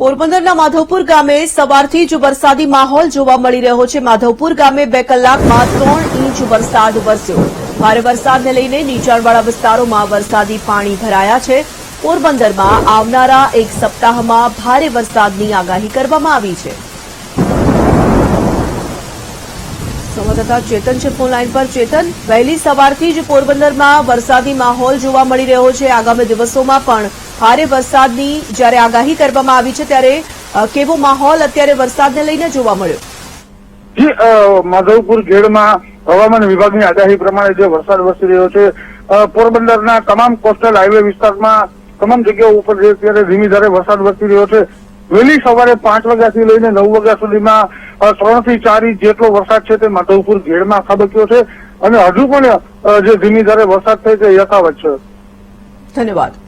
પોરબંદરના માધવપુર ગામે સવારથી જ વરસાદી માહોલ જોવા મળી રહ્યો છે। માધવપુર ગામે 2 કલાકમાં 3 ઇંચ વરસાદ વરસ્યો। ભારે વરસાદને લઈને નીચાણવાળા વિસ્તારોમાં વરસાદી પાણી ભરાયા છે। પોરબંદરમાં આવનારા એક સપ્તાહમાં ભારે વરસાદની આગાહી કરવામાં આવી છે। સંવાદદાતા ચેતન છે ફોન લાઈન પર। ચેતન, વહેલી સવારથી જ પોરબંદરમાં વરસાદી માહોલ જોવા મળી રહ્યો છે। આગામી દિવસોમાં પણ ભારે વરસાદની જ્યારે આગાહી કરવામાં આવી છે ત્યારે કેવો માહોલ અત્યારે વરસાદને લઈને જોવા મળ્યો? જી, માધવપુર ઘેડમાં હવામાન વિભાગની આગાહી પ્રમાણે જે વરસાદ વરસી રહ્યો છે, પોરબંદરના તમામ કોસ્ટલ હાઈવે વિસ્તારમાં તમામ જગ્યાઓ ઉપર જે અત્યારે ધીમી ધારે વરસાદ વરસી રહ્યો છે। વહેલી સવારે 5 વાગ્યાથી લઈને 9 વાગ્યા સુધીમાં 3 થી 4 ઇંચ જેટલો વરસાદ છે તે માધવપુર ઘેડમાં ખાબક્યો છે અને હજુ પણ જે ધીમી ધારે વરસાદ થાય છે યથાવત છે। ધન્યવાદ।